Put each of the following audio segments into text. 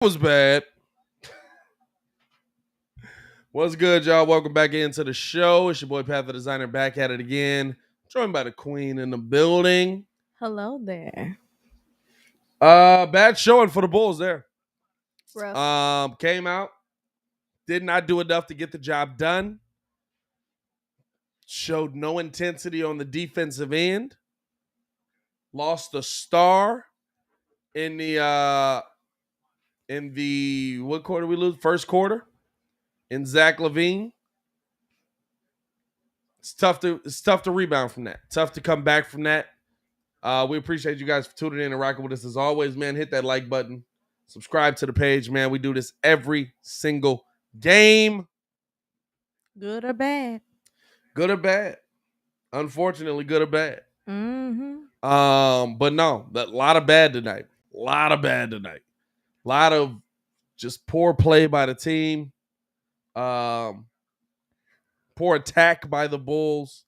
Was bad. What's good, y'all? Welcome back into the show. It's your boy Pat the Designer back at it again. Joined by the Queen in the building. Hello there. Bad showing for the Bulls there. Rough. Came out, did not do enough to get the job done. Showed no intensity on the defensive end. Lost a star in the what quarter we lose? First quarter in Zach LaVine. It's tough to rebound from that. Tough to come back from that. We appreciate you guys for tuning in and rocking with us as always, man. Hit that like button. Subscribe to the page, man. We do this every single game. Good or bad? Good or bad. Unfortunately, good or bad. Mm-hmm. But no, a lot of bad tonight. A lot of bad tonight. A lot of just poor play by the team. Poor attack by the Bulls.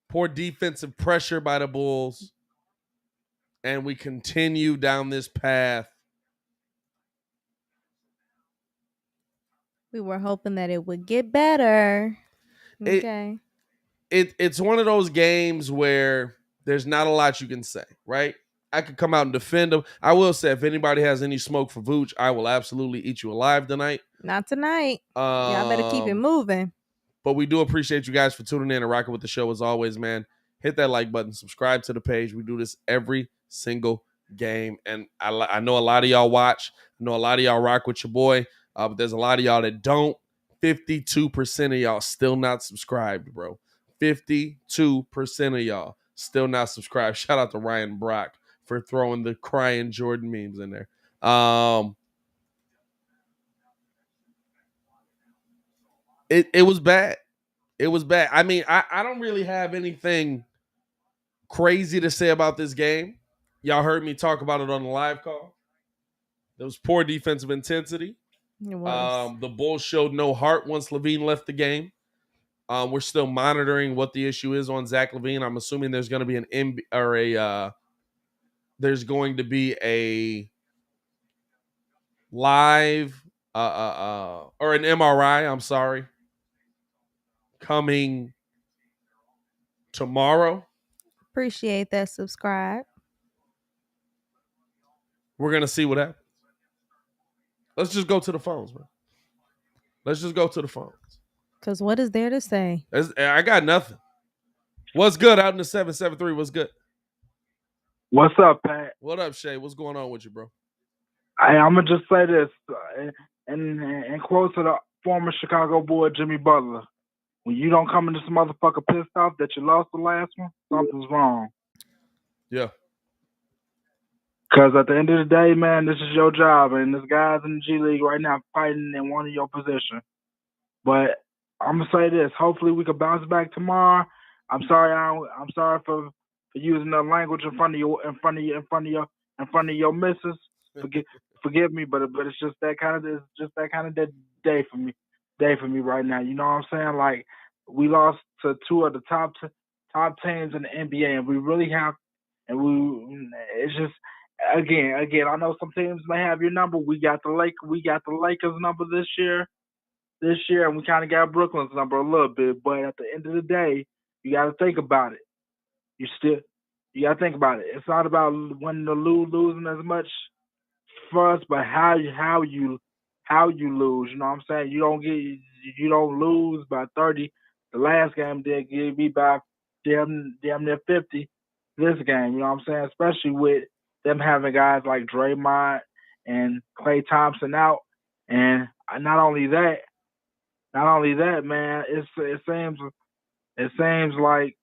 Poor defensive pressure by the Bulls. And we continue down this path. We were hoping that it would get better. Okay. It's one of those games where there's not a lot you can say, right? I could come out and defend them. I will say, if anybody has any smoke for Vooch, I will absolutely eat you alive tonight. Not tonight. Y'all better keep it moving. But we do appreciate you guys for tuning in and rocking with the show as always, man. Hit that like button, subscribe to the page. We do this every single game. And I know a lot of y'all watch. I know a lot of y'all rock with your boy. But there's a lot of y'all that don't. 52% of y'all still not subscribed, bro. 52% of y'all still not subscribed. Shout out to Ryan Brock for throwing the crying Jordan memes in there. It was bad. It was bad. I mean, I don't really have anything crazy to say about this game. Y'all heard me talk about it on the live call. There was poor defensive intensity. It was. The Bulls showed no heart once LaVine left the game. We're still monitoring what the issue is on Zach LaVine. I'm assuming there's going to be there's going to be a live or an MRI. I'm sorry, coming tomorrow. Appreciate that. Subscribe. We're gonna see what happens. Let's just go to the phones, man. Let's just go to the phones. Because what is there to say? I got nothing. What's good out in the 773? What's good? What's up, Pat? What up, Shay? What's going on with you, bro? I'm gonna just say this, in quote to the former Chicago boy Jimmy Butler: when you don't come into this motherfucker pissed off that you lost the last one, something's wrong. Yeah. Because at the end of the day, man, this is your job, and there's guys in the G League right now fighting in one of your position. But I'm gonna say this: hopefully, we can bounce back tomorrow. I'm sorry for using the language in front of your missus. Forgive me, but it's just that kind of day for me right now. You know what I'm saying? Like, we lost to two of the top teams in the NBA, and we really have, it's just again. I know some teams may have your number. We got the Lakers number this year, and we kind of got Brooklyn's number a little bit. But at the end of the day, you got to think about it. You got to think about it. It's not about winning or losing as much for us, but how you lose. You know what I'm saying? You don't lose by 30. The last game did get beat by damn near 50. This game, you know what I'm saying? Especially with them having guys like Draymond and Klay Thompson out, and not only that, man. It seems like,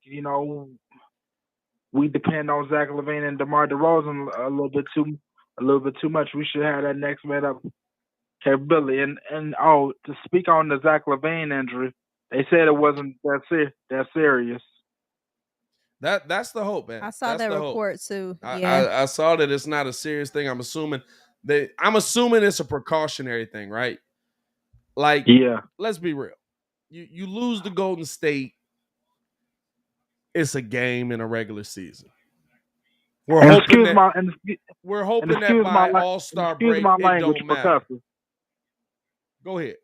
we depend on Zach LaVine and DeMar DeRozan a little bit too much. We should have that next man up capability. And to speak on the Zach LaVine injury, they said it wasn't that serious. That's the hope, man. I saw that report too. I saw that it's not a serious thing. I'm assuming it's a precautionary thing, right? Like, yeah. Let's be real. You lose to Golden State. It's a game in a regular season. We're And hoping excuse that my and, excuse- we're and hoping that excuse by my All-Star excuse break my it language don't for matter. cussing. Go ahead.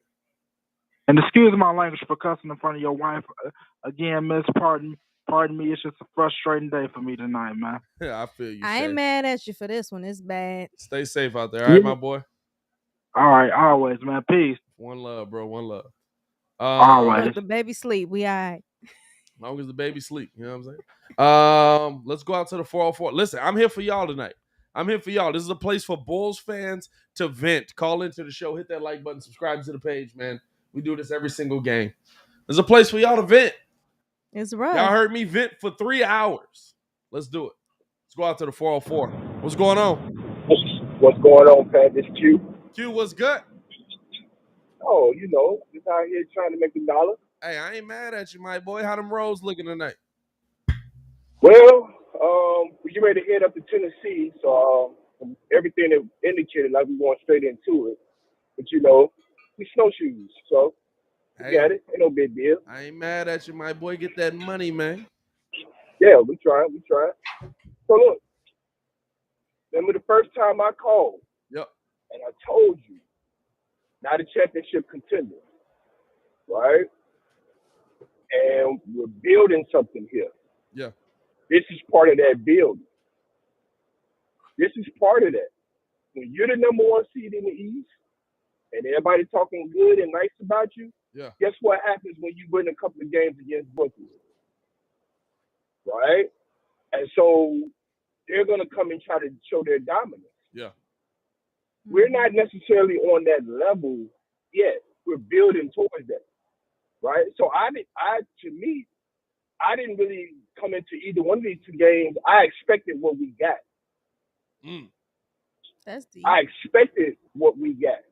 And excuse my language for cussing in front of your wife. Again, miss, pardon me. It's just a frustrating day for me tonight, man. Yeah, I feel you, I Shay. ain't mad at you for this one. It's bad. Stay safe out there, all right, my boy? All right, always, man. Peace. One love, bro. One love. Always. Look, the baby sleep. We all right. As long as the baby sleep, you know what I'm saying? Let's go out to the 404. Listen, I'm here for y'all tonight. I'm here for y'all. This is a place for Bulls fans to vent. Call into the show, hit that like button, subscribe to the page, man. We do this every single game. There's a place for y'all to vent. It's rough. Y'all heard me vent for 3 hours. Let's do it. Let's go out to the 404. What's going on? What's going on, Pat? This Q. Q, what's good? Oh, you know, just out here trying to make a dollar. Hey, I ain't mad at you, my boy. How them Roads looking tonight? Well, we get ready to head up to Tennessee, so everything that indicated like we going straight into it. But you know, we snowshoes, so we got it. Ain't no big deal. I ain't mad at you, my boy. Get that money, man. Yeah, we trying. So look, remember the first time I called? Yep. And I told you, not a championship contender, right? And we're building something here. Yeah. This is part of that build. This is part of that. When you're the number one seed in the East and everybody talking good and nice about you, yeah. Guess what happens when you win a couple of games against Brooklyn? Right? And so they're going to come and try to show their dominance. Yeah. We're not necessarily on that level yet. We're building towards that. Right? So to me, I didn't really come into either one of these two games. I expected what we got. That's deep. I expected what we got.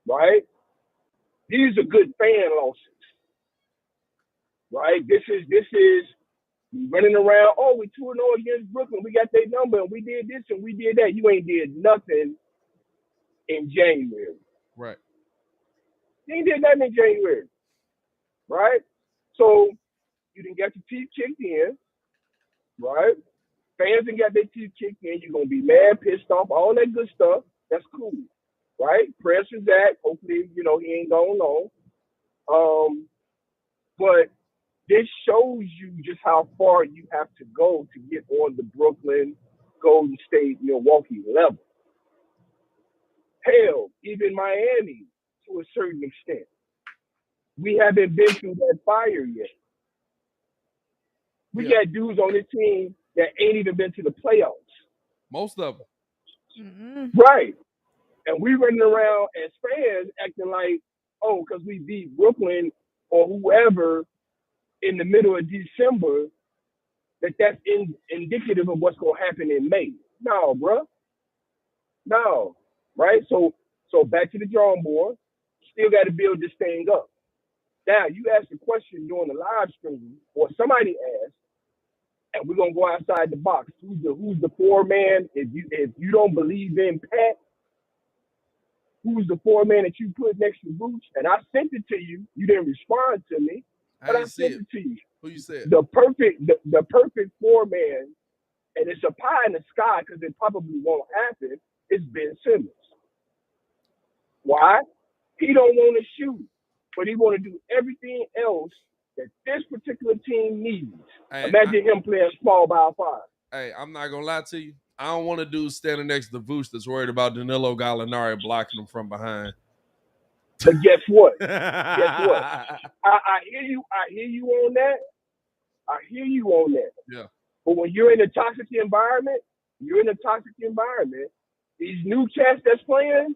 Right? These are good fan losses. Right? This is running around. Oh, we 2-0 against Brooklyn. We got their number and we did this and we did that. You ain't did nothing in January. Right. You ain't did nothing in January. Right? So you didn't get your teeth kicked in. Right? Fans didn't get their teeth kicked in. You're gonna be mad, pissed off, all that good stuff. That's cool. Right? Prayers for Zach. Hopefully, he ain't going long. But this shows you just how far you have to go to get on the Brooklyn, Golden State, Milwaukee level. Hell, even Miami to a certain extent. We haven't been through that fire yet. We got dudes on this team that ain't even been to the playoffs. Most of them. Mm-hmm. Right. And we running around as fans acting like, oh, because we beat Brooklyn or whoever in the middle of December, that's indicative of what's going to happen in May. No, bro. No. Right? So back to the drawing board. Still got to build this thing up. Now, you asked a question during the live stream, or somebody asked, and we're going to go outside the box. Who's the four-man? If you don't believe in Pat, who's the four-man that you put next to Boots? And I sent it to you. You didn't respond to me, but I sent it to you. Who you said? The perfect four-man, and it's a pie in the sky because it probably won't happen, is Ben Simmons. Why? He don't want to shoot, but he want to do everything else that this particular team needs. Hey, imagine him playing small ball five. Hey, I'm not going to lie to you. I don't want a dude standing next to Vooch that's worried about Danilo Gallinari blocking him from behind. But guess what? I hear you. I hear you on that. Yeah. But when you're in a toxic environment, these new cats that's playing,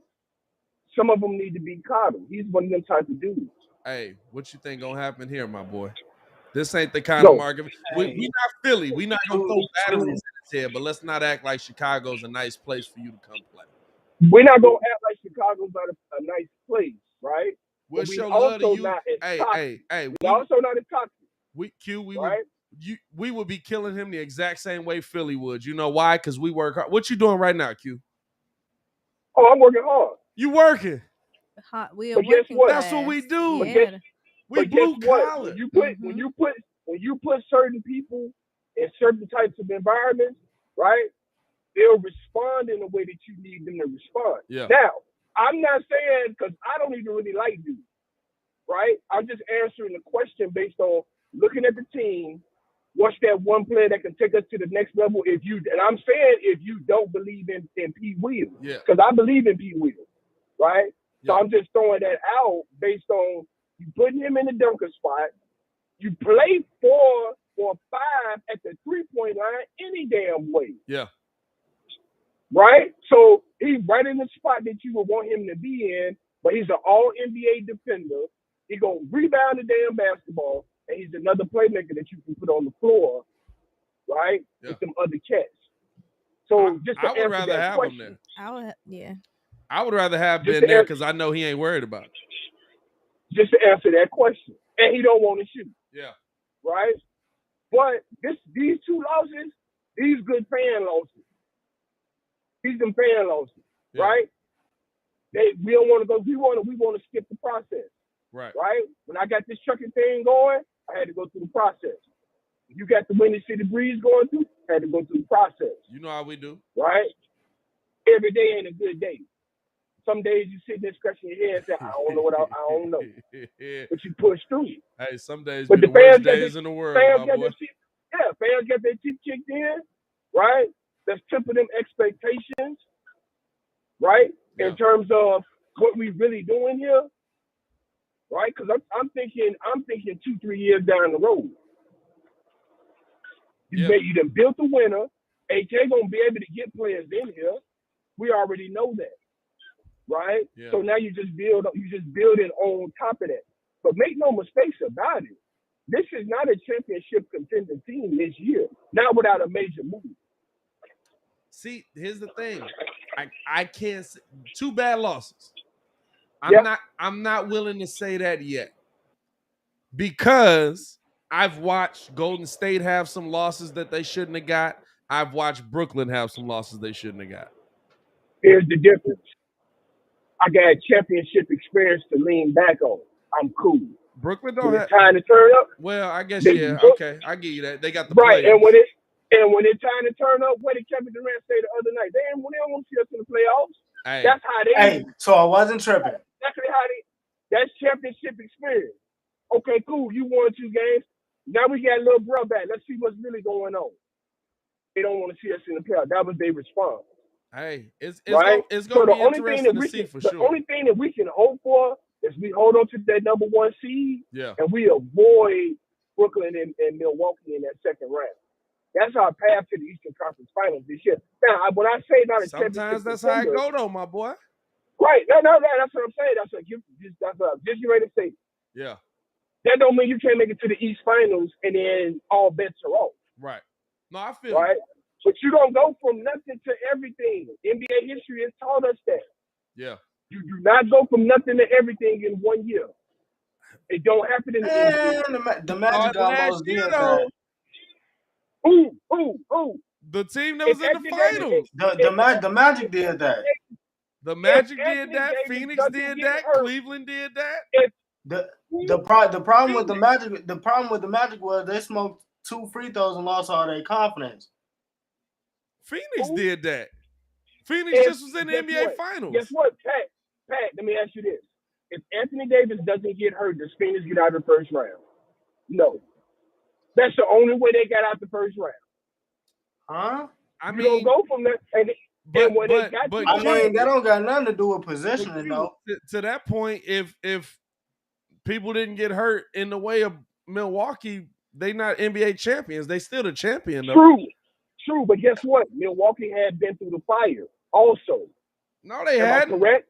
some of them need to be coddled. He's one of them type of dudes. Hey, what you think gonna happen here, my boy? This ain't the kind of market. We not Philly. We not gonna throw batteries in his head, but let's not act like Chicago's a nice place for you to come play. We're not gonna act like Chicago's not a nice place, right? We'll show love to you. Hey. We also not as toxic. We would be killing him the exact same way Philly would. You know why? Because we work hard. What you doing right now, Q? Oh, I'm working hard. You working? We are working. That's what we do. Yeah. We blue collar. When you put certain people in certain types of environments, right? They'll respond in the way that you need them to respond. Yeah. Now, I'm not saying, because I don't even really like dudes, right? I'm just answering the question based on looking at the team. What's that one player that can take us to the next level? And I'm saying if you don't believe in Pete Williams, because I believe in Pete Williams, right? So I'm just throwing that out based on you putting him in the dunker spot. You play 4 or 5 at the 3-point line any damn way. Yeah. Right? So he's right in the spot that you would want him to be in, but he's an all-NBA defender. He's going to rebound the damn basketball, and he's another playmaker that you can put on the floor, right, with some other cats. So just to I would answer rather that have question, him there. I would rather have Ben there because I know he ain't worried about it. Just to answer that question. And he don't want to shoot. Yeah. Right? But these 2 losses, these good fan losses. These them fan losses, right? We don't want to go. We want to skip the process, right? When I got this trucking thing going, I had to go through the process. You got the Windy City Breeze going through, I had to go through the process. You know how we do, right? Every day ain't a good day. Some days you sit there scratching your head and say, I don't know what I don't know, but you push through. Hey, some days but be the worst days in the world, my boy. Fans get their teeth kicked in, right? Let's temper them expectations, right? Yeah. In terms of what we really doing here, right? Because I'm thinking 2-3 years down the road. You done built the winner. AK gonna be able to get players in here. We already know that, right? Yeah. So now you just building on top of that. But make no mistakes about it. This is not a championship contending team this year. Not without a major move. See, here's the thing. I can't say 2 bad losses. I'm not willing to say that yet. Because I've watched Golden State have some losses that they shouldn't have got. I've watched Brooklyn have some losses they shouldn't have got. Here's the difference. I got championship experience to lean back on. I'm cool. Brooklyn don't have time to turn up. Well, I guess okay. I give you that. They got the right, players. and when it's time to turn up, what did Kevin Durant say the other night? They don't want to see us in the playoffs. Hey. That's how they. Hey, so I wasn't tripping. Exactly how they. That's championship experience. Okay, cool. You won 2 games. Now we got a little bro back. Let's see what's really going on. They don't want to see us in the playoffs. That was their response. Hey, it's right? It's going to be interesting to see for sure. The only thing that we can hope for is we hold on to that number 1 seed, and we avoid Brooklyn and Milwaukee in that second round. That's our path to the Eastern Conference Finals this year. Now, when I say not a sometimes that's how it go, though, my boy. Right? No, that's what I'm saying. That's what I'm just ready to say. Yeah. That don't mean you can't make it to the East Finals and then all bets are off. Right. No, I feel right. But you don't go from nothing to everything. NBA history has taught us that. Yeah. You do not go from nothing to everything in 1 year. It don't happen in the NBA. The Magic almost did that. Who? The team that was in the finals. The Magic did that. The Magic did that. Phoenix did that. Cleveland did that. The problem with the Magic was they smoked 2 free throws and lost all their confidence. Phoenix did that. Phoenix just was in the NBA Finals. Guess what, Pat? Let me ask you this: if Anthony Davis doesn't get hurt, does Phoenix get out of the first round? No. That's the only way they got out the first round. Huh? I mean, don't go from that. That don't got nothing to do with positioning, though. To that point, if people didn't get hurt in the way of Milwaukee, they not NBA champions. They still the champion, though. True, but guess what? Milwaukee had been through the fire also. No, they hadn't. Correct?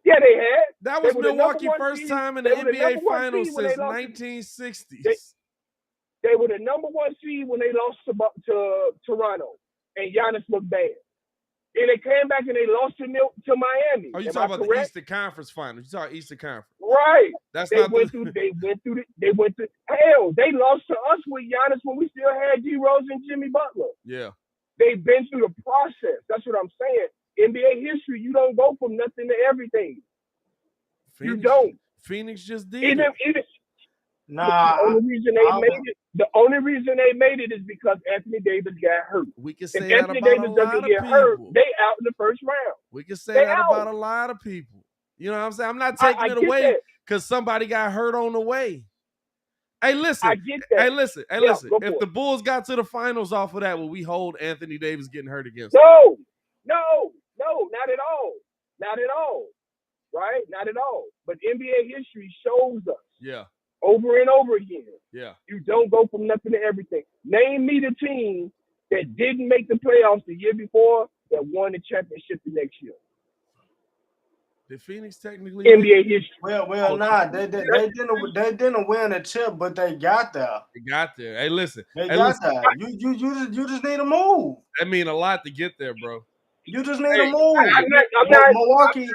Yeah, they had. That was Milwaukee's first time in the NBA Finals since 1960s. They were the number 1 seed when they lost to Toronto, and Giannis looked bad. And they came back and they lost to Miami. Oh, you talking about the Eastern Conference Finals? You talking Eastern Conference? Right. That's They went through. Hell, they lost to us with Giannis when we still had DeRozan and Jimmy Butler. Yeah. They've been through the process. That's what I'm saying. NBA history, you don't go from nothing to everything. Phoenix, you don't. Phoenix just did. Nah, the only reason they made it is because Anthony Davis got hurt. We can If say that Anthony about a Davis lot doesn't of get hurt, people. they out in the first round. We can say They that out. about a lot of people. You know what I'm saying? I'm not taking it away because somebody got hurt on the way. Hey, listen. I get that. Hey, listen. Go If for the Bulls got to the finals off of that, will we hold Anthony Davis getting hurt against No, not at all. Not at all. Right? Not at all. But NBA history shows us. Yeah. Over and over again. Yeah. You don't go from nothing to everything. Name me the team that didn't make the playoffs the year before that won the championship the next year. Did Phoenix technically NBA history? Well, nah, they didn't win a chip, but they got there. They got there. Hey, listen. They got there. You just need a move. That mean a lot to get there, bro. You just need a move. Milwaukee.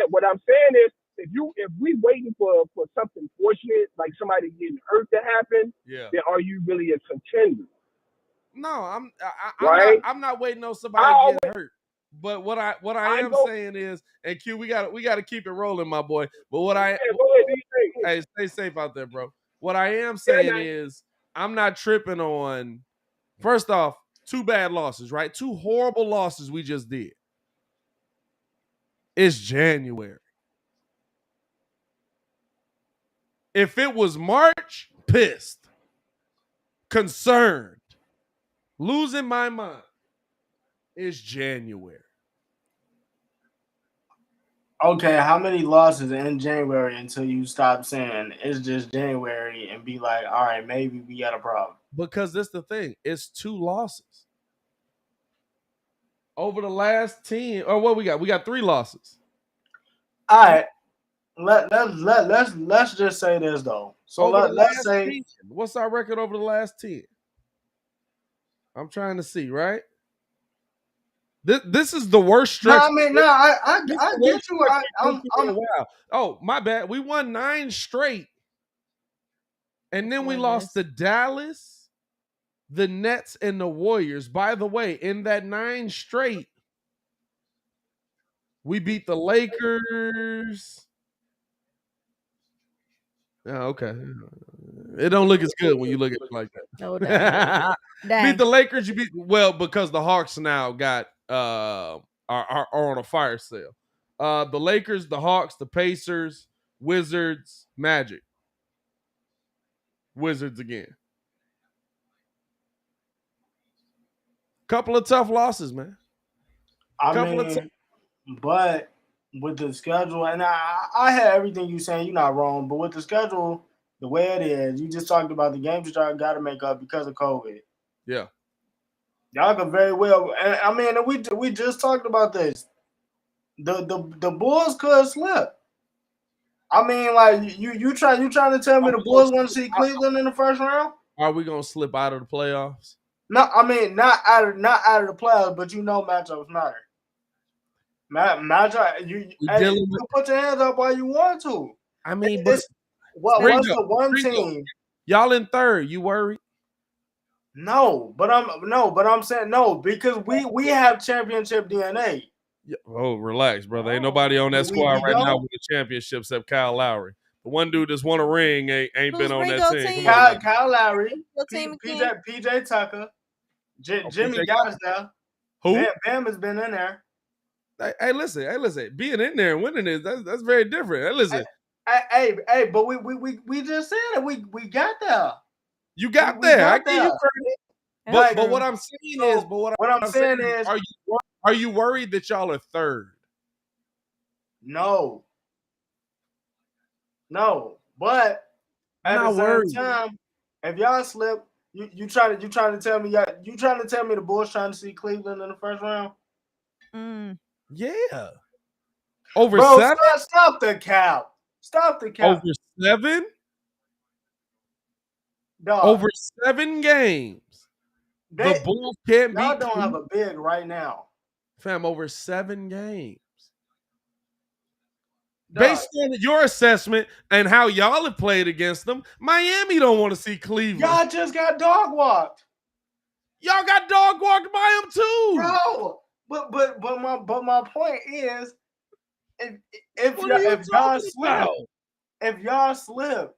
What I'm saying is, if we waiting for something fortunate like somebody getting hurt to happen, then are you really a contender? No, I'm not waiting on somebody getting hurt. But what I am saying is, and Q, we got to keep it rolling, my boy. But hey, stay safe out there, bro. What I am saying is, I'm not tripping on. First off, 2 bad losses, right? 2 horrible losses we just did. It's January. If it was March, pissed, concerned, losing my mind. It's January. Okay, how many losses in January until you stop saying it's just January and be like, all right, maybe we got a problem? Because that's the thing. It's 2 losses. Over the last 10, or what we got? We got 3 losses. All right. Let's just say this though. So let's say 10, what's our record over the last 10? I'm trying to see, right? This is the worst stretch. No, I mean, I get you. Wow. Oh, my bad. We won 9 straight. And then we lost to Dallas, the Nets, and the Warriors. By the way, in that 9 straight, we beat the Lakers. Oh, okay. It don't look as good when you look at it like that. No, beat the Lakers. You beat because the Hawks now got are on a fire sale. The Lakers, the Hawks, the Pacers, Wizards, Magic. Wizards again. Couple of tough losses, man. But with the schedule, and I had everything you saying, you're not wrong, but with the schedule, the way it is, you just talked about the games that y'all got to make up because of COVID. Yeah. Y'all could very well, I mean, we just talked about this. The Bulls could slip. I mean, like you trying to tell me the Bulls want to see Cleveland in the first round? Are we gonna slip out of the playoffs? No, I mean not out of the playoffs, but matchups matter. Matchup, you can put your hands up while you want to. I mean, what's the one team? Y'all in third. You worried? No, but I'm saying no because we have championship DNA. Yeah. Oh, relax, brother. Ain't nobody on that squad right now with a championship except Kyle Lowry. The one dude that's won a ring ain't been on that team. Kyle Lowry, PJ Tucker, Jimmy got us there. Who? Bam has been in there. Hey, listen. Being in there and winning that's very different. Hey, listen. Hey, but we just said it. We got there. You got there. I give you credit. But what I'm saying is, are you worried that y'all are third? No. But at the same time, if y'all slip, you trying to tell me the Bulls trying to see Cleveland in the first round? Yeah. Over 7? Stop the count. Over 7? Dog. Over 7 games. The Bulls can't beat. Y'all don't have a big right now. Fam, over 7 games. Dog. Based on your assessment and how y'all have played against them, Miami don't want to see Cleveland. Y'all just got dog walked. Y'all got dog walked by them too. Bro, but my point is, if y'all slip, if y'all slip,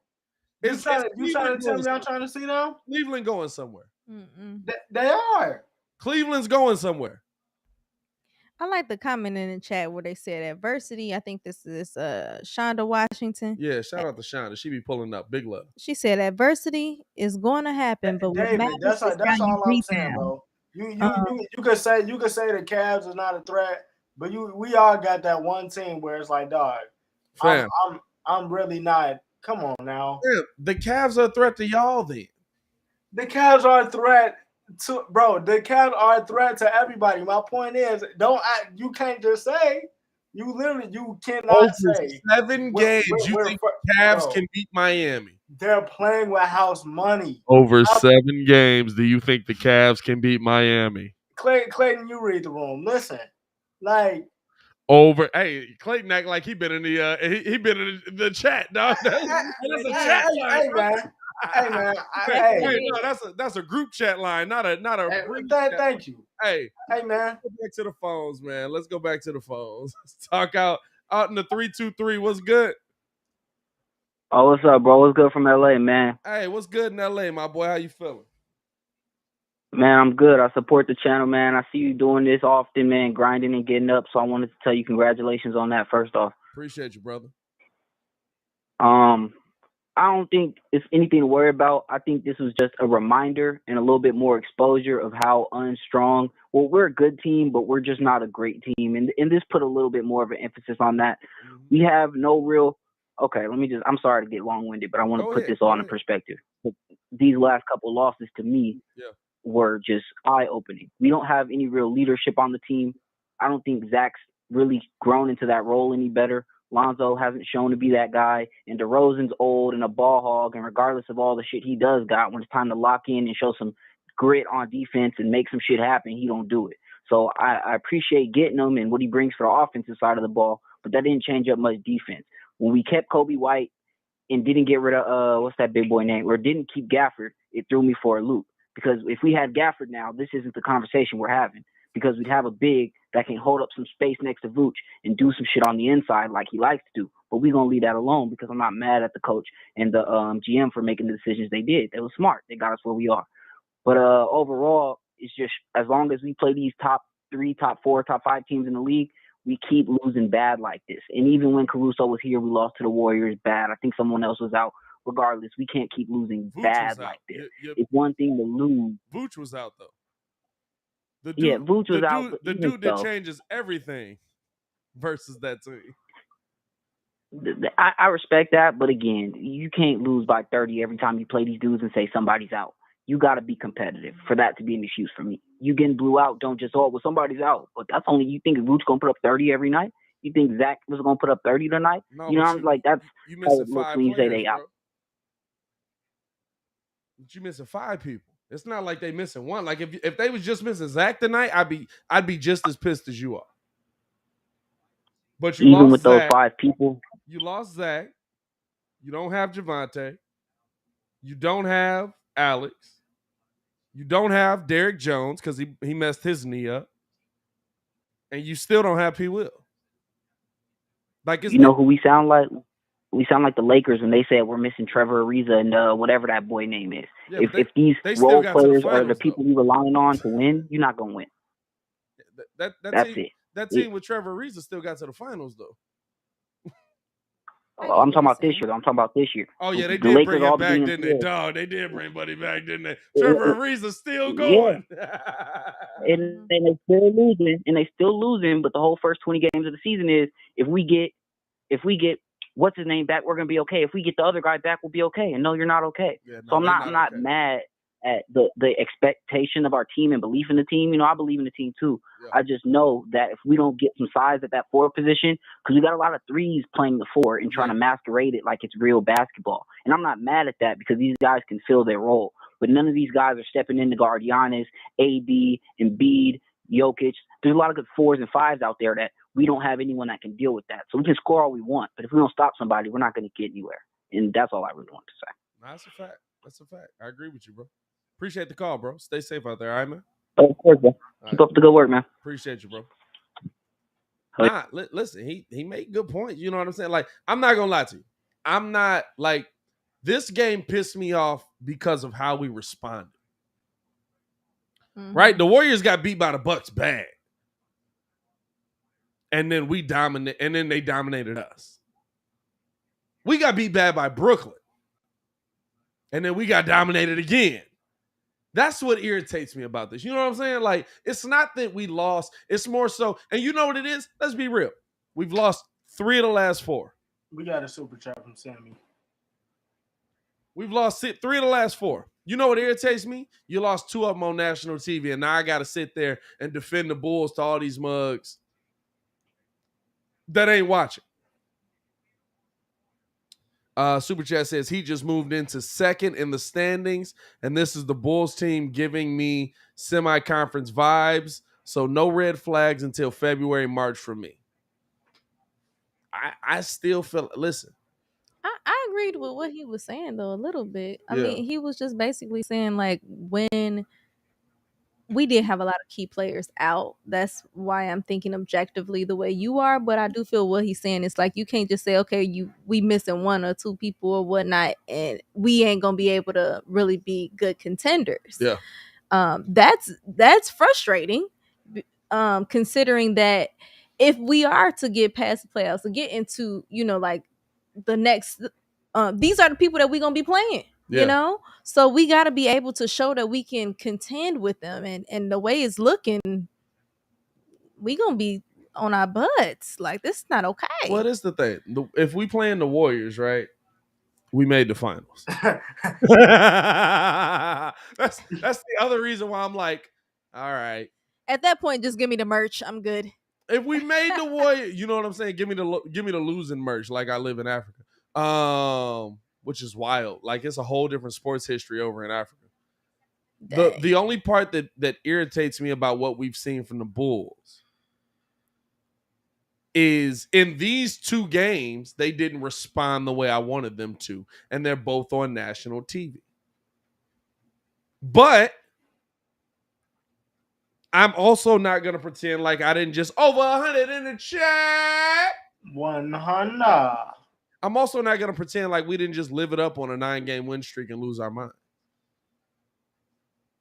you trying to tell me y'all trying to see them? Cleveland going somewhere. They are. Cleveland's going somewhere. I like the comment in the chat where they said adversity. I think this is Shonda Washington. Yeah, shout out to Shonda. She be pulling up. Big love. She said adversity is going to happen, but what David, matters that's is how all you I'm saying, rebound. bro. You could say the Cavs is not a threat, but we all got that one team where it's like, dog, Fam. I'm really not. Come on now. Fam, the Cavs are a threat to y'all then. The Cavs are a threat to The Cavs are a threat to everybody. My point is, you can't just say. You cannot say 7 games. You think the Cavs can beat Miami? They're playing with house money. Over 7 games, do you think the Cavs can beat Miami? Clayton, you read the room. Listen, like Clayton act like he been in the he been in the chat, dog. That's a chat line. Hey man, that's a group chat line, not a thank you. Hey man, let's go back to the phones, man. Let's go back to the phones. Let's talk out in the 323. What's good? Oh, what's up, bro? What's good from LA, man? Hey, what's good in LA, my boy? How you feeling? Man, I'm good. I support the channel, man. I see you doing this often, man, grinding and getting up. So I wanted to tell you congratulations on that first off. Appreciate you, brother. I don't think it's anything to worry about. I think this was just a reminder and a little bit more exposure of how unstrong. Well, we're a good team, but we're just not a great team. And this put a little bit more of an emphasis on that. Mm-hmm. We have no real. Okay, I'm sorry to get long-winded, but I want to put this all in perspective. These last couple losses to me were just eye-opening. We don't have any real leadership on the team. I don't think Zach's really grown into that role any better. Lonzo hasn't shown to be that guy, and DeRozan's old and a ball hog, and regardless of all the shit he does got, when it's time to lock in and show some grit on defense and make some shit happen, he don't do it. So I appreciate getting him and what he brings for the offensive side of the ball, but that didn't change up much defense. When we kept Kobe White and didn't get rid of, what's that big boy name, or didn't keep Gafford, it threw me for a loop. Because if we had Gafford now, this isn't the conversation we're having. Because we'd have a big that can hold up some space next to Vooch and do some shit on the inside like he likes to do. But we're going to leave that alone because I'm not mad at the coach and the GM for making the decisions they did. They were smart. They got us where we are. But overall, it's just as long as we play these top 3, top 4, top 5 teams in the league, we keep losing bad like this. And even when Caruso was here, we lost to the Warriors bad. I think someone else was out. Regardless, we can't keep losing Vooch bad like this. It's one thing to lose. Vooch was out, though. Vooch was out. The dude that changes everything versus that team. I respect that, but again, you can't lose by 30 every time you play these dudes and say somebody's out. You got to be competitive for that to be an excuse for me. You getting blew out, don't just, somebody's out. But that's only, you think Vooch going to put up 30 every night? You think Zach was going to put up 30 tonight? No, you know, I'm like, that's you missing 5 when you say they bro. out. But you missing 5 people. It's not like they missing one. Like if they was just missing Zach tonight, I'd be just as pissed as you are. But you even lost with Zach. Those 5 people, you lost Zach. You don't have Javante. You don't have Alex. You don't have Derrick Jones because he messed his knee up, and you still don't have P. Will. Like you know who we sound like? We sound like the Lakers when they said we're missing Trevor Ariza and whatever that boy name is. Yeah, if these role players are the people we relying on to win, you're not gonna win. That's it. That team with Trevor Ariza still got to the finals though. Oh, I'm talking about this year. Oh yeah, they did bring him back, didn't they? Dog, they did bring Buddy back, didn't they? Trevor Ariza's still going. Yeah. and they still losing, but the whole first 20 games of the season is if we get what's his name back, we're gonna be okay. If we get the other guy back, we'll be okay. And no, you're not okay. Yeah, no, so I'm not okay. mad at the expectation of our team and belief in the team. You know, I believe in the team too. Yeah. I just know that if we don't get some size at that 4 position, because we got a lot of threes playing the 4 and trying to masquerade it like it's real basketball. And I'm not mad at that because these guys can fill their role. But none of these guys are stepping in to guard Giannis, AD, Embiid, Jokic. There's a lot of good 4s and 5s out there that we don't have anyone that can deal with that. So we can score all we want, but if we don't stop somebody, we're not going to get anywhere. And that's all I really want to say. That's a fact. That's a fact. I agree with you, bro. Appreciate the call, bro. Stay safe out there, all right, man? Of course, bro. Keep up the good work, man. Appreciate you, bro. Nah, listen, he made good points. You know what I'm saying? Like, I'm not going to lie to you. I'm not like this game pissed me off because of how we responded. Mhm. Right? The Warriors got beat by the Bucks bad. And then they dominated us. We got beat bad by Brooklyn. And then we got dominated again. That's what irritates me about this. You know what I'm saying? Like, it's not that we lost. It's more so, and you know what it is? Let's be real. We've lost 3 of the last 4. We got a super chat from Sammy. We've lost 3 of the last 4. You know what irritates me? You lost 2 of them on national TV, and now I got to sit there and defend the Bulls to all these mugs that ain't watching. Super Chat says he just moved into second in the standings, and this is the Bulls team giving me semi-conference vibes. So no red flags until February, March for me. I still feel. Listen, I agreed with what he was saying though a little bit. I Yeah. mean, he was just basically saying like when we did have a lot of key players out. That's why I'm thinking objectively the way you are. But I do feel what he's saying. It's like you can't just say, okay, we missing 1 or 2 people or whatnot, and we ain't gonna be able to really be good contenders. Yeah. That's frustrating. Considering that if we are to get past the playoffs to get into, like the next, these are the people that we're gonna be playing. Yeah. So we got to be able to show that we can contend with them, and the way it's looking, we gonna be on our butts. Like, this is not okay. What is the thing? If we playing the Warriors, right? We made the finals. That's the other reason why I'm like, all right. At that point, just give me the merch. I'm good. If we made the Warriors, you know what I'm saying? Give me the losing merch, like I live in Africa. Which is wild. Like, it's a whole different sports history over in Africa. The only part that irritates me about what we've seen from the Bulls is in these 2 games, they didn't respond the way I wanted them to, and they're both on national TV. But I'm also not going to pretend like I didn't just over 100 in the chat. 100. I'm also not going to pretend like we didn't just live it up on a 9-game win streak and lose our mind.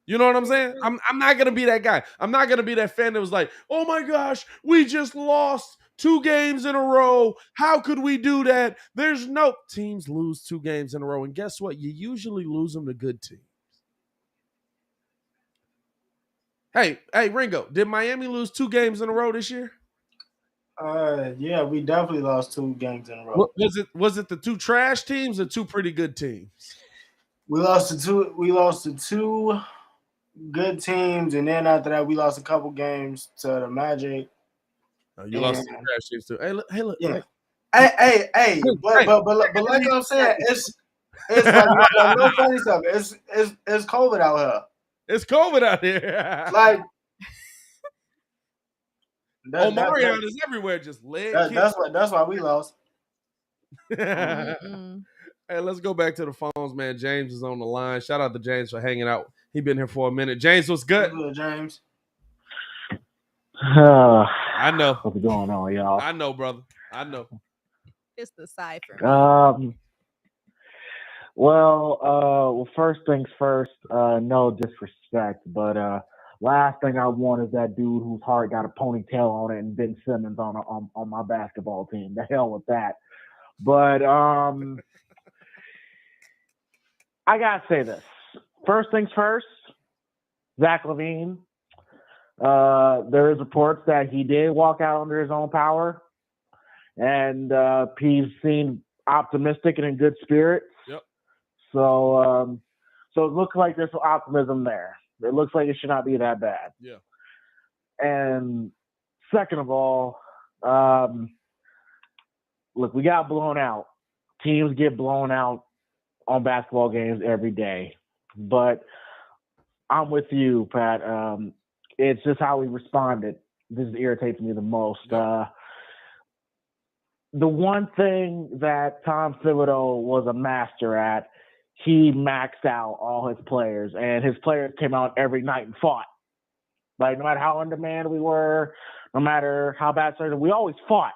You know what I'm saying? I'm not going to be that guy. I'm not going to be that fan that was like, oh my gosh, we just lost 2 games in a row. How could we do that? There's no teams lose 2 games in a row. And guess what? You usually lose them to good teams. Hey, Ringo, did Miami lose 2 games in a row this year? Yeah, we definitely lost 2 games in a row. Was it the 2 trash teams or 2 pretty good teams? We lost to 2 good teams, and then after that, we lost a couple games to the Magic. You lost to the trash teams too. Hey, look. Yeah. Hey. But like I'm saying, it's like no funny stuff. It's COVID out here. It's COVID out here. Like Omarion is everywhere, just leg. That's why we lost. Hey, let's go back to the phones, man. James is on the line. Shout out to James for hanging out. He been here for a minute. James, what's good? What's good, James? I know. What's going on, y'all? I know, brother. I know. It's the cipher. Well, first things first, no disrespect, but last thing I want is that dude whose heart got a ponytail on it and Ben Simmons on my basketball team. The hell with that. But I gotta say this. First things first, Zach LaVine. There is reports that he did walk out under his own power, and he's seen optimistic and in good spirits. Yep. So it looks like there's some optimism there. It looks like it should not be that bad. Yeah. And second of all, look, we got blown out. Teams get blown out on basketball games every day. But I'm with you, Pat. It's just how we responded. This irritates me the most. The one thing that Tom Thibodeau was a master at, he maxed out all his players, and his players came out every night and fought. Like, no matter how in demand we were, no matter how bad, we always fought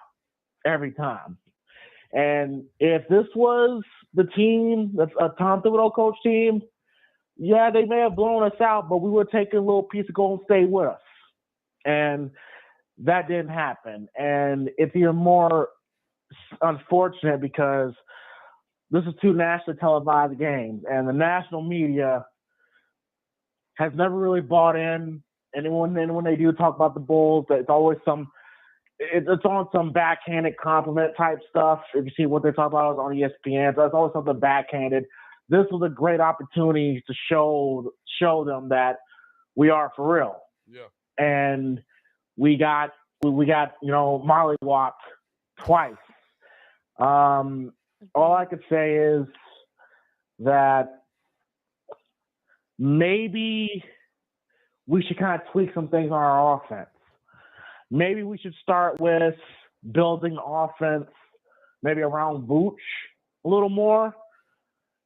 every time. And if this was the team, that's a Tom Thibodeau coach team, yeah, they may have blown us out, but we would take a little piece of gold and stay with us. And that didn't happen. And it's even more unfortunate because this is 2 nationally televised games, and the national media has never really bought in. And when they do talk about the Bulls, it's always it's on some backhanded compliment type stuff. If you see what they talk about on ESPN, so it's always something backhanded. This was a great opportunity to show them that we are for real. Yeah. And we got mollywopped twice. All I could say is that maybe we should kind of tweak some things on our offense. Maybe we should start with building offense maybe around Vooch a little more.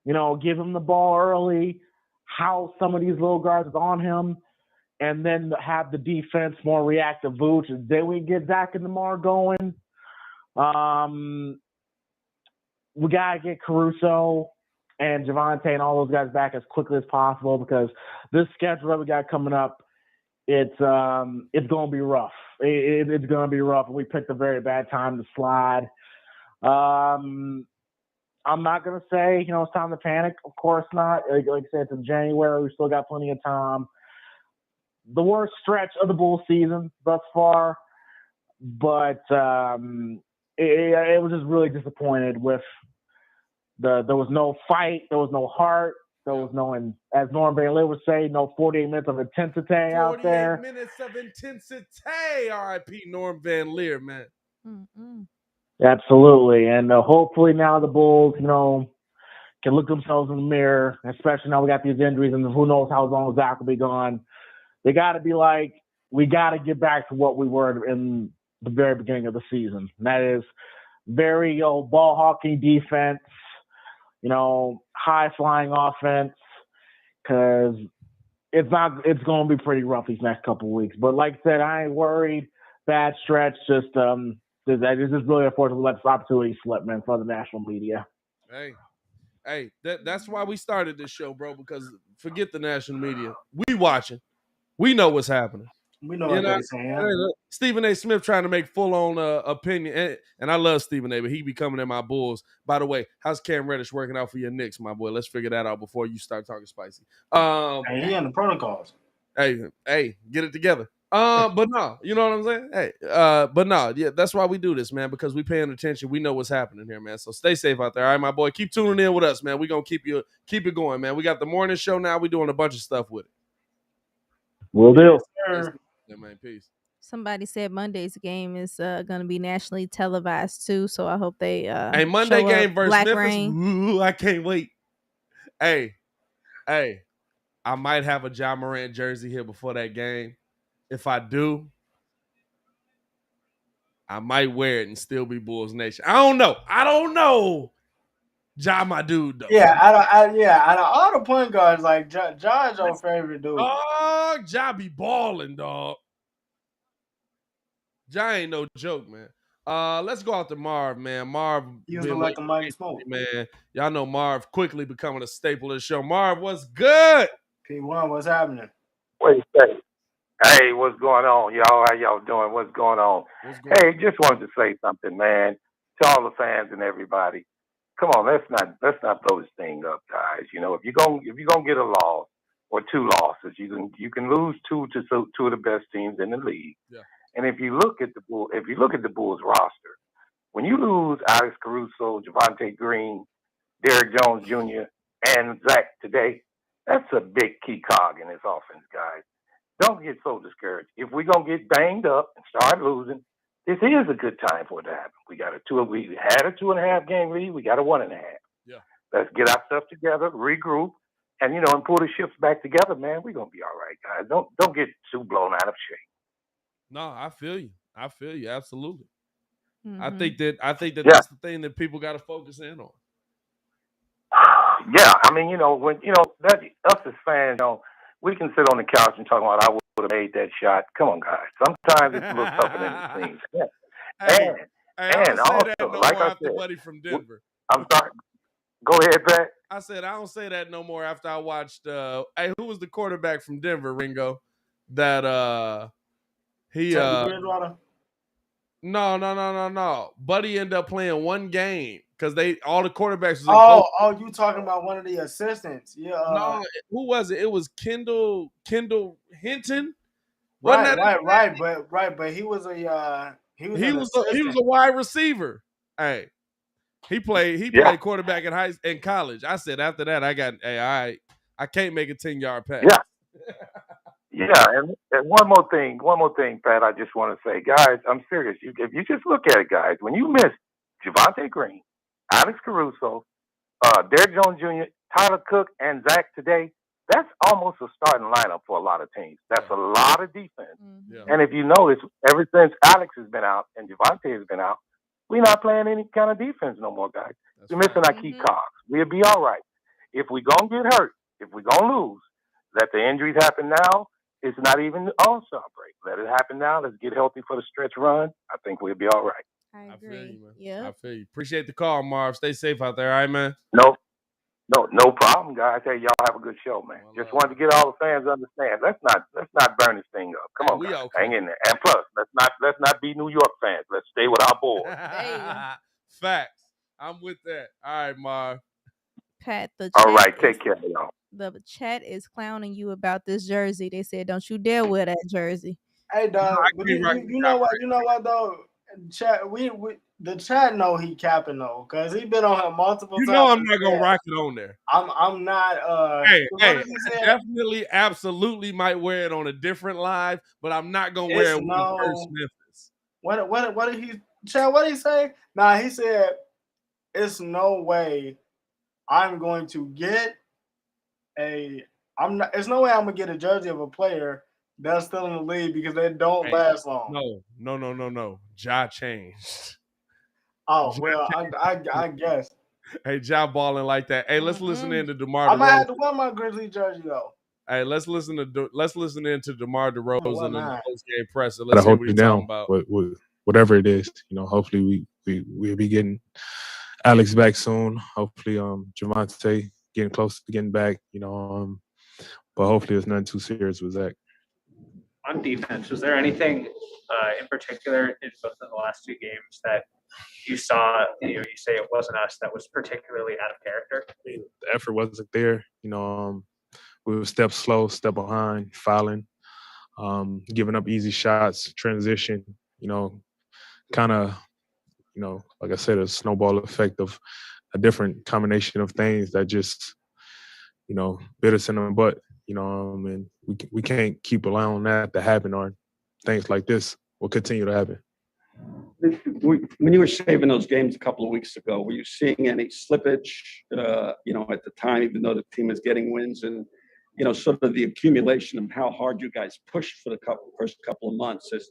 Give him the ball early, house some of these little guards on him, and then have the defense more react to Vooch. And then we get Zach and DeMar going. We got to get Caruso and Javonte and all those guys back as quickly as possible because this schedule that we got coming up, it's going to be rough. It's going to be rough. We picked a very bad time to slide. I'm not going to say, it's time to panic. Of course not. Like I said, it's in January. We still got plenty of time. The worst stretch of the Bulls season thus far, but it was just really disappointed with there was no fight, there was no heart, there was no, as Norm Van Leer would say, no 48 minutes of intensity out there. 48 minutes of intensity. R.I.P. Norm Van Leer, man. Mm-mm. Absolutely. And hopefully now the Bulls, can look themselves in the mirror, especially now we got these injuries and who knows how long Zach will be gone. They got to be like, we got to get back to what we were in the very beginning of the season. And that is very ball hawking defense, high flying offense, because it's going to be pretty rough these next couple of weeks. But like I said, I ain't worried. Bad stretch, just it's just really unfortunate to let this opportunity slip, man, for the national media. Hey, that's why we started this show, bro, because forget the national media. We watching. We know what's happening. We know what they're saying. Stephen A. Smith trying to make full-on opinion, and I love Stephen A., but he be coming in my Bulls. By the way, how's Cam Reddish working out for your Knicks, my boy? Let's figure that out before you start talking spicy. Hey, he in the protocols. Hey, get it together. But no, you know what I'm saying? Hey, but no, yeah, that's why we do this, man, because we paying attention. We know what's happening here, man. So stay safe out there. All right, my boy. Keep tuning in with us, man. We're gonna keep it going, man. We got the morning show now. We're doing a bunch of stuff with it. Will do. Yeah, man, peace. Somebody said Monday's game is gonna be nationally televised too, so I hope they Hey, Monday game versus Black Memphis. Rain. Ooh, I can't wait. Hey, I might have a Ja Morant jersey here before that game. If I do, I might wear it and still be Bulls Nation. I don't know. Ja, my dude, though. Yeah, out of all the point guards, like Ja's your favorite dude. Oh, Ja be balling, dog. Ja ain't no joke, man. Let's go out to Marv, man. Marv, He was like a mighty smoke, man. Y'all know Marv quickly becoming a staple of the show. Marv, what's good? P1, what's happening? What do you say? Hey, what's going on, y'all? How y'all doing? What's going on? Hey, just wanted to say something, man, to all the fans and everybody. Come on, let's not blow this thing up, guys. If you're gonna get a loss or 2 losses, you can lose 2 to 2 of the best teams in the league. Yeah. And if you look at the Bulls roster, when you lose Alex Caruso, Javonte Green, Derrick Jones Jr., and Zach today, that's a big key cog in this offense, guys. Don't get so discouraged. If we're gonna get banged up and start losing, this is a good time for it to happen. We had a 2.5 game lead. We got a 1.5. Yeah. Let's get our stuff together, regroup, and and pull the ships back together, man. We're gonna be all right, guys. Don't get too blown out of shape. No, I feel you. Absolutely. Mm-hmm. I think that that's the thing that people got to focus in on. Yeah, I mean, when that us as fans, we can sit on the couch and talk about I would have made that shot. Come on, guys. Sometimes it's a little tougher than it seems. Yeah. Hey, I And don't say that also, no like more I after said, Buddy from Denver. I'm sorry. Go ahead, Pat. I said I don't say that no more after I watched. Hey, who was the quarterback from Denver, Ringo? That he Teddy Bridgewater. No. Buddy ended up playing one game because all the quarterbacks was in Oh, you talking about one of the assistants? Yeah. No, who was it? It was Kendall Hinton. Right. But he was a he was a wide receiver. Hey, he played quarterback in college. I said after that I can't make a 10-yard pass. Yeah, and one more thing, Pat. I just want to say, guys, I'm serious. If you just look at it, guys, when you miss Javonte Green, Alex Caruso, Derrick Jones Jr., Tyler Cook, and Zach today, that's almost a starting lineup for a lot of teams. That's a lot of defense. Yeah. And if you notice, ever since Alex has been out and Javonte has been out, we're not playing any kind of defense no more, guys. We're missing our key cogs. We'll be all right. If we're going to get hurt, if we're going to lose, let the injuries happen now. It's not even the all-star break. Let it happen now. Let's get healthy for the stretch run. I think we'll be all right. I agree. feel you, man. Yeah. I feel you. Appreciate the call, Marv. Stay safe out there, all right, man? No problem, guys. Hey, y'all have a good show, man. Just wanted to get all the fans to understand. Let's not burn this thing up. Come on, guys. Hang in there. And plus, let's not be New York fans. Let's stay with our boys. Facts. I'm with that. All right, Marv. Pat, all right, take care, y'all. The chat is clowning you about this jersey. They said, "Don't you dare wear that jersey." Hey, dog. But you know what? You know what though? Chat. The chat know he capping though, cause he been on here multiple times. You know I'm not gonna rock it on there. I'm not. Hey, I definitely, absolutely might wear it on a different live, but I'm not gonna wear it versus Memphis. What did he? Chad, what did he say? Nah, he said it's no way I'm going to get There's no way I'm gonna get a jersey of a player that's still in the league because they don't last long. No. Ja changed. Oh, well, I guess. Hey, Ja balling like that. Hey, let's listen in to DeMar DeRozan. I might have to wear my Grizzly jersey though. Hey, let's listen into DeMar DeRozan and the post-game presser. Let's see what he's talking about. Whatever it is, hopefully we'll be getting Alex back soon. Hopefully, Javonte getting close to getting back. But hopefully it's nothing too serious with Zach. On defense, was there anything in particular in both of the last two games that you saw? You say it wasn't us that was particularly out of character. The effort wasn't there. We were step slow, step behind, fouling, giving up easy shots, transition. Kind of, like I said, a snowball effect of a different combination of things that just, bit us in the butt. And we can't keep allowing that to happen, or things like this will continue to happen. When you were saving those games a couple of weeks ago, were you seeing any slippage, at the time, even though the team is getting wins, and, sort of the accumulation of how hard you guys pushed for the first couple of months? Does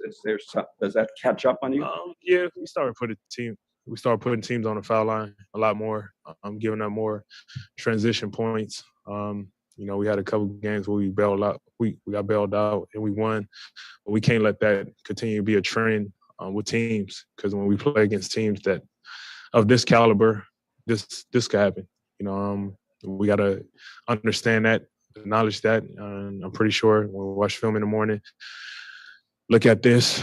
that catch up on you? Yeah, we started putting teams on the foul line a lot more. I'm giving up more transition points. We had a couple of games where we bailed out. We got bailed out and we won. But we can't let that continue to be a trend with teams, because when we play against teams that of this caliber, this could happen. We got to understand that, acknowledge that, and I'm pretty sure when we watch film in the morning, look at this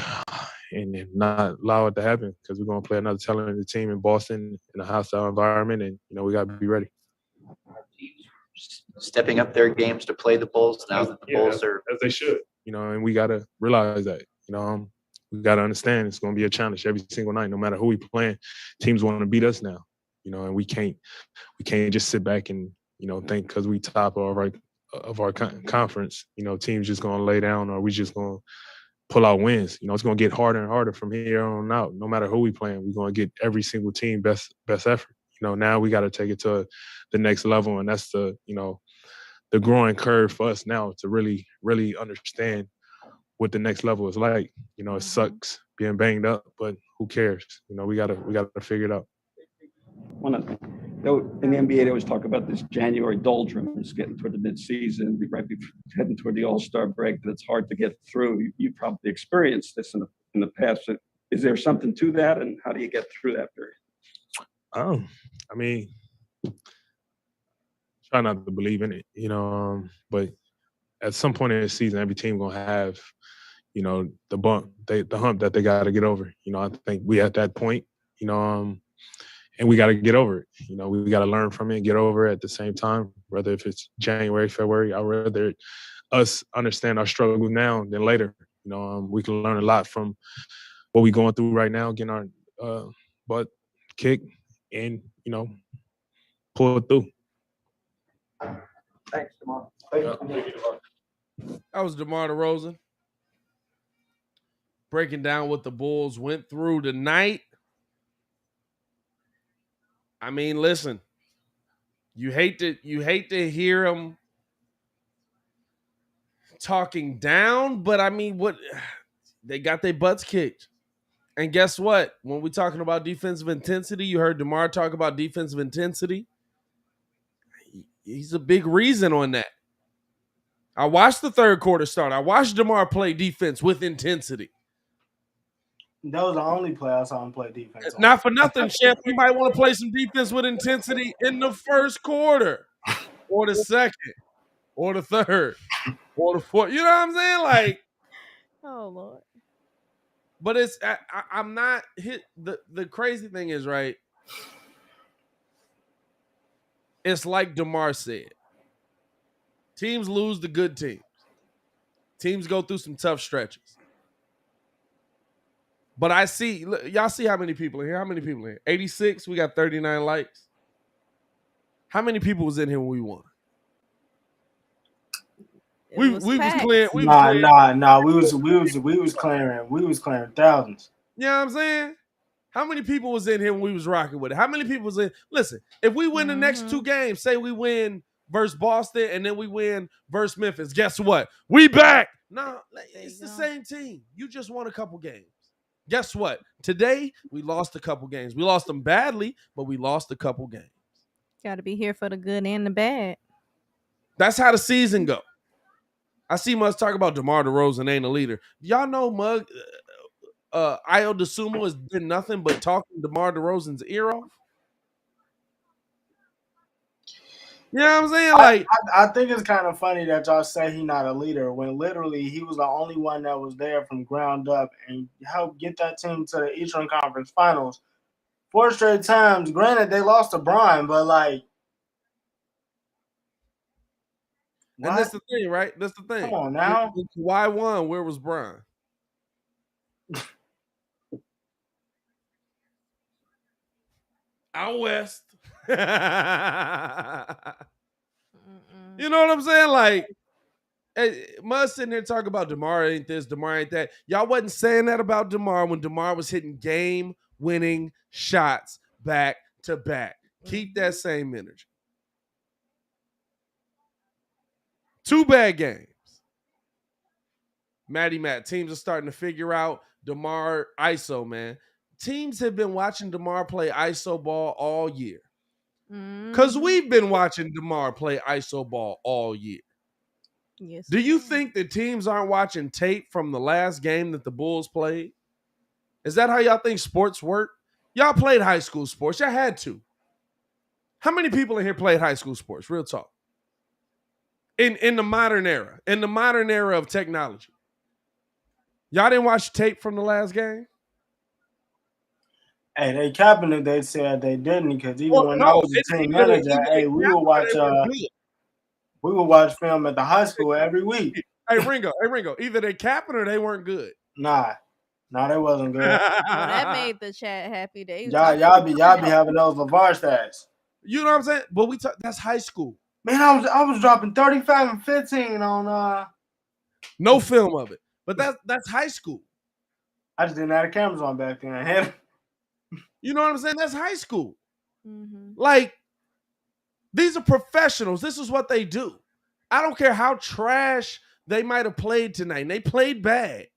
and not allow it to happen, because we're going to play another talented team in Boston in a hostile environment, and we got to be ready. Stepping up their games to play the Bulls now that the Bulls are as they should. And we got to realize that. We got to understand it's going to be a challenge every single night, no matter who we playing. Teams want to beat us now, and we can't just sit back and think because we top of our conference, teams just going to lay down, or we just going to pull out wins. It's going to get harder and harder from here on out. No matter who we playing, we're going to get every single team best effort. Now we got to take it to the next level, and that's the growing curve for us now to really, really understand what the next level is like. It sucks being banged up, but who cares? We gotta figure it out. In the NBA, they always talk about this January doldrums getting toward the midseason, right before heading toward the All-Star break, that it's hard to get through. You probably experienced this in the past. Is there something to that, and how do you get through that period? I mean, try not to believe in it, but at some point in the season, every team gonna have, the hump that they got to get over. I think we at that point, and we got to get over it. We got to learn from it and get over it at the same time, whether if it's January, February. I'd rather us understand our struggle now than later. We can learn a lot from what we're going through right now, getting our butt kicked and, pull it through. Thanks, DeMar. That was DeMar DeRozan breaking down what the Bulls went through tonight. I mean, listen, you hate to hear him talking down, but I mean, what they got their butts kicked. And guess what? When we're talking about defensive intensity, you heard DeMar talk about defensive intensity. He's a big reason on that. I watched the third quarter start. I watched DeMar play defense with intensity. That was the only play I saw him play defense on. Not for nothing, Champ. You might want to play some defense with intensity in the first quarter, or the second, or the third, or the fourth. You know what I'm saying? Like, oh Lord. But it's I'm not hit. The crazy thing is, right? It's like DeMar said. Teams lose the good teams. Teams go through some tough stretches. But I see, y'all see how many people in here? How many people in here? 86. We got 39 likes. How many people was in here when we won? We was clearing. Nah. We was clearing thousands. You know what I'm saying? How many people was in here when we was rocking with it? How many people was in? Listen, if we win the next two games, say we win versus Boston and then we win versus Memphis, guess what? We back. No, it's the same team. You just won a couple games. Guess what? Today, we lost a couple games. We lost them badly, but we lost a couple games. Got to be here for the good and the bad. That's how the season go. I see Muggs talk about DeMar DeRozan ain't a leader. Y'all know Muggs, Io DeSumo has been nothing but talking DeMar DeRozan's ear off. You know what I'm saying? Like, I think it's kind of funny that y'all say he's not a leader when literally he was the only one that was there from ground up and helped get that team to the Eastern Conference Finals 4 straight times. Granted, they lost to Brian, but like, and that's the thing, right? That's the thing. Come on now. Why won? Where was Brian? Out west. You know what I'm saying? Like, Must sitting there talking about DeMar ain't this, DeMar ain't that. Y'all wasn't saying that about DeMar when DeMar was hitting game-winning shots back to back. Keep that same energy. 2 bad games. Matty Matt, teams are starting to figure out DeMar ISO, man. Teams have been watching DeMar play ISO ball all year. Because we've been watching DeMar play ISO ball all year. Yes. Do you think that teams aren't watching tape from the last game that the Bulls played? Is that how y'all think sports work? Y'all played high school sports. Y'all had to. How many people in here played high school sports? Real talk. In the modern era. In the modern era of technology. Y'all didn't watch tape from the last game? Hey, they capping it. They said they didn't because even when I was a team manager, hey, we would watch film at the high school every week. Hey Ringo, either they capping or they weren't good. Nah, they wasn't good. Well, that made the chat happy. Y'all be having those LaVar stats. You know what I'm saying? But that's high school. Man, I was dropping 35 and 15 on no film of it. But that's high school. I just didn't have the cameras on back then. You know what I'm saying? That's high school. Like, these are professionals. This is what they do. I don't care how trash they might have played tonight. And they played bad.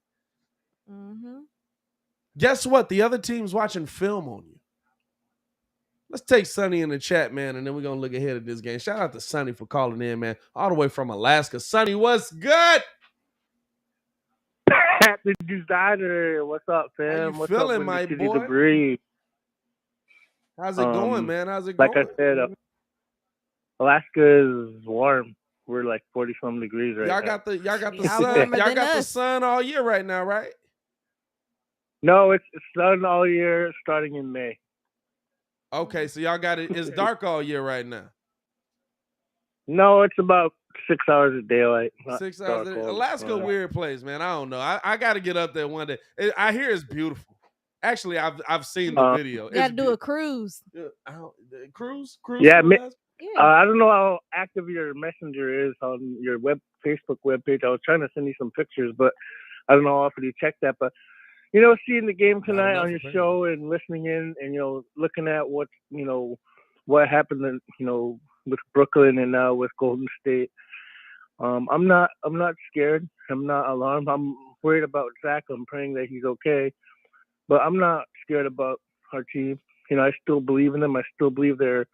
Guess what? The other team's watching film on you. Let's take Sonny in the chat, man, and then we're going to look ahead at this game. Shout out to Sonny for calling in, man, all the way from Alaska. Sonny, what's good? Did you Diner? What's up, fam? How you What's feeling, up, my Windy City boy? Debris? How's it going, man? How's it Like going? I said, Alaska is warm. We're like 40-some degrees right y'all now. got the Y'all sun. warmer Y'all than got the us. sun all year right now, right? No, it's sun all year, starting in May. Okay, so y'all got it. It's dark all year right now. No, it's about 6 hours of daylight. not 6 hours. dark all Alaska, the time. weird place, man. I don't know. I got to get up there one day. I hear it's beautiful. Actually, I've seen the video. You gotta do a cruise. Cruise. Yeah, to Alaska? I don't know how active your messenger is on your Facebook webpage. I was trying to send you some pictures, but I don't know how often you check that. But seeing the game tonight on your show and listening in, and looking at what happened, with Brooklyn and now with Golden State. I'm not scared. I'm not alarmed. I'm worried about Zach. I'm praying that he's okay, but I'm not scared about our team. I still believe in them. I still believe they're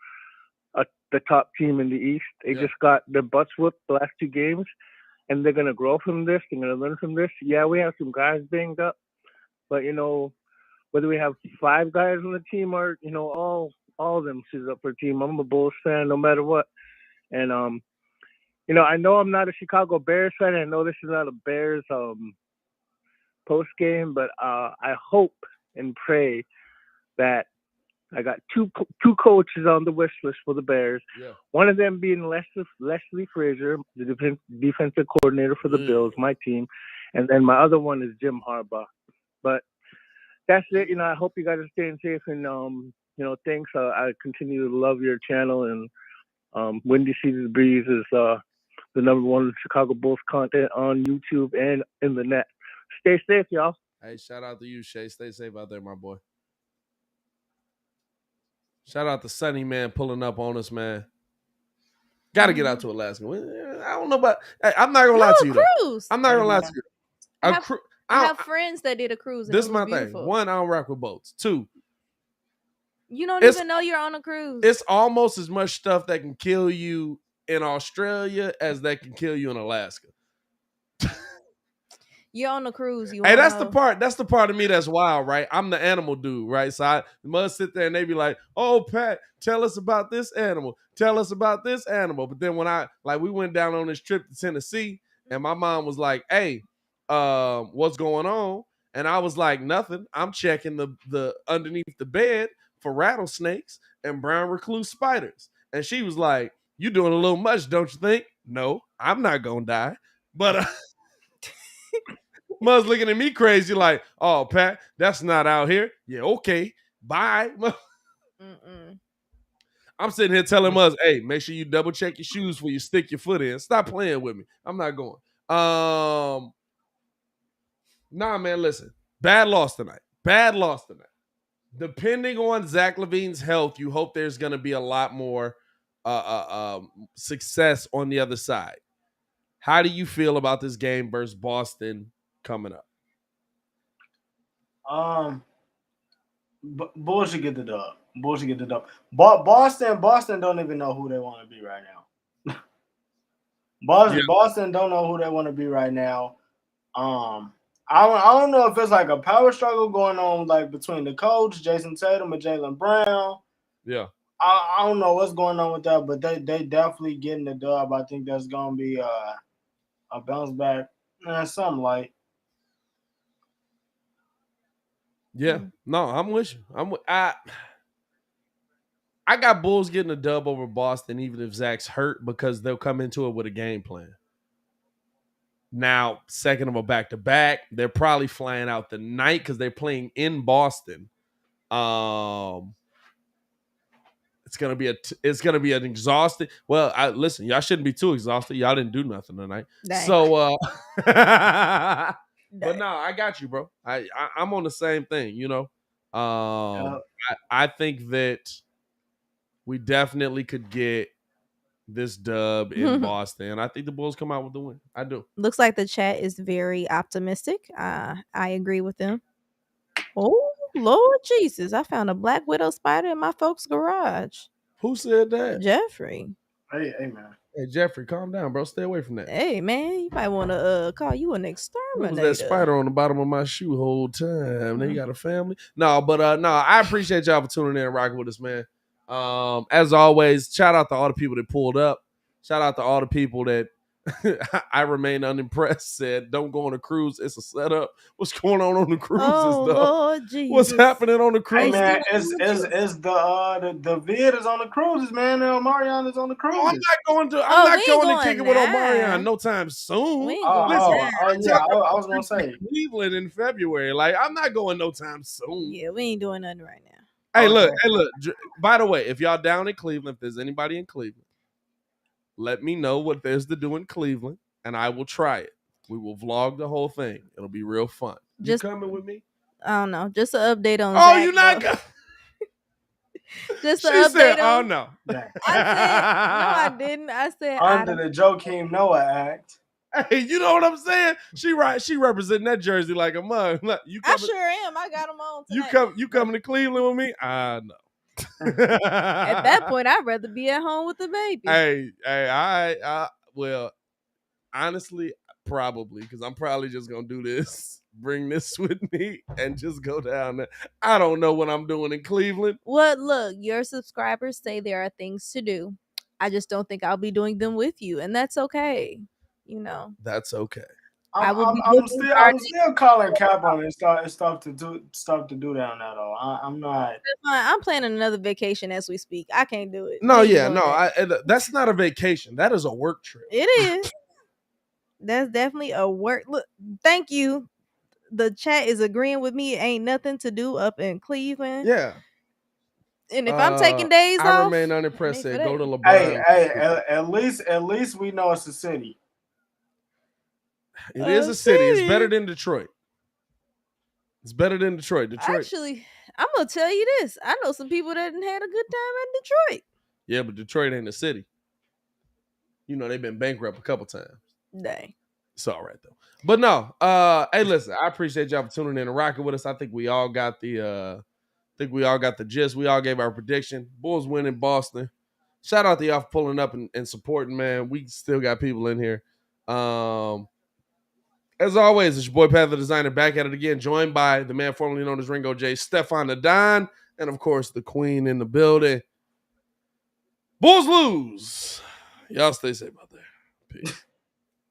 the top team in the East. They just got their butts whooped the last 2 games, and they're going to grow from this. They're going to learn from this. Yeah, we have some guys banged up, but, whether we have 5 guys on the team or, all of them suits up for a team, I'm a Bulls fan no matter what. And, I know I'm not a Chicago Bears fan. I know this is not a Bears post game, but I hope and pray that I got two coaches on the wish list for the Bears. Yeah. One of them being Leslie Frazier, the defensive coordinator for the Bills, my team, and then my other one is Jim Harbaugh. But that's it. I hope you guys are staying safe, and thanks. I continue to love your channel, and Windy City Breeze is the #1 Chicago Bulls content on YouTube and in the net. Stay safe, y'all. Hey, shout out to you, Shay. Stay safe out there, my boy. Shout out to Sunny Man pulling up on us, man. Got to get out to Alaska. I don't know about. Hey, I'm not gonna lie to you. Cruise. I'm not gonna lie to you. I have friends that did a cruise. And This it is was my beautiful. thing. 1, I don't rock with boats. 2, you don't even know you're on a cruise. It's almost as much stuff that can kill you in Australia as that can kill you in Alaska. You're on a cruise. You Hey, won't that's know. the part. That's the part of me that's wild, right? I'm the animal dude, right? So I must sit there and they be like, "Oh, Pat, tell us about this animal. Tell us about this animal." But then when we went down on this trip to Tennessee, and my mom was like, "Hey, what's going on?" And I was like, "Nothing. I'm checking the underneath the bed for rattlesnakes and brown recluse spiders." And she was like, "You doing a little much, don't you think?" No, I'm not gonna die, but. Muzz looking at me crazy like, "Oh, Pat, that's not out here." Yeah, okay, bye. I'm sitting here telling Muzz, "Hey, make sure you double check your shoes before you stick your foot in. Stop playing with me. I'm not going." Nah, man, listen. Bad loss tonight. Depending on Zach LaVine's health, you hope there's going to be a lot more success on the other side. How do you feel about this game versus Boston coming up? Bulls should get the dub. Boston don't even know who they want to be right now. Boston don't know who they want to be right now. I don't know if it's like a power struggle going on like between the coach, Jason Tatum, and Jaylen Brown. Yeah. I don't know what's going on with that, but they definitely getting the dub. I think that's gonna be a bounce back, something like. Yeah, no, I'm with you. I got Bulls getting a dub over Boston, even if Zach's hurt, because they'll come into it with a game plan. Now, second of a back-to-back, they're probably flying out the night because they're playing in Boston. It's gonna be an exhausting. Well, listen, y'all shouldn't be too exhausted. Y'all didn't do nothing tonight. Dang. So, but no, I got you, bro. I'm on the same thing. I think that we definitely could get this dub in Boston. I think the Bulls come out with the win. I do. Looks like the chat is very optimistic. I agree with them. Oh, Lord Jesus. I found a black widow spider in my folks' garage. Who said that? Jeffrey. Hey, man. Hey, Jeffrey, calm down, bro. Stay away from that. Hey, man, you might want to call you an What was exterminator. that spider on the bottom of my shoe whole time? Now you got a family? No, but no, I appreciate y'all for tuning in and rocking with us, man. As always, shout out to all the people that pulled up. Shout out to all the people that I remain unimpressed. Said, don't go on a cruise. It's a setup. What's going on the cruises, Oh, though? Lord Jesus. What's happening on the Hey cruise? man, it's the vid is on the cruises, man. Marion is on the cruises. I'm not going to. Oh, I'm we not ain't going to going kick it with now. Omarion no time soon. We ain't going Listen, now. Yeah, I was gonna say. Cleveland in February. Like, I'm not going no time soon. Yeah, we ain't doing nothing right now. Hey, Okay. look. By the way, if y'all down in Cleveland, if there's anybody in Cleveland, let me know what there's to do in Cleveland, and I will try it. We will vlog the whole thing. It'll be real fun. Just you coming with me? I don't know. Just an update on. Oh, Zach, you not? Just She an update said, "Oh on. no." I said no. I didn't. I said Under the Joakim Noah Act. Hey, you know what I'm saying? She representing that jersey like a mug. Look, you I coming? sure am. I got them on tonight. You coming to Cleveland with me? No. At that point, I'd rather be at home with the baby. Hey, well, honestly, probably, because I'm probably just gonna do this, bring this with me, and just go down there. I don't know what I'm doing in Cleveland. Well, look, your subscribers say there are things to do. I just don't think I'll be doing them with you, and that's okay. You know, That's okay. I'm still calling Cap on it. Stuff to do down there though. I'm not. That's fine. I'm planning another vacation as we speak. I can't do it. No, We ain't yeah, doing no, that. that's not a vacation. That is a work trip. It is. That's definitely a work. Look, thank you. The chat is agreeing with me. Ain't nothing to do up in Cleveland. Yeah. And if I'm taking days I off, remain unimpressed. Said, go to LeBron. Hey, at least we know it's a city. It is a city. It's better than Detroit. It's better than Detroit. Actually, I'm gonna tell you this. I know some people that had a good time in Detroit. Yeah, but Detroit ain't a city. You know, they've been bankrupt a couple times. Dang. It's all right though. But no, hey, listen, I appreciate y'all for tuning in and rocking with us. I think we all got the gist. We all gave our prediction. Bulls win in Boston. Shout out to y'all for pulling up and supporting, man. We still got people in here. As always, it's your boy Pat the Designer back at it again, joined by the man formerly known as Ringo J, Stefan the Don, and of course the Queen in the building. Bulls lose. Y'all stay safe out there. Peace.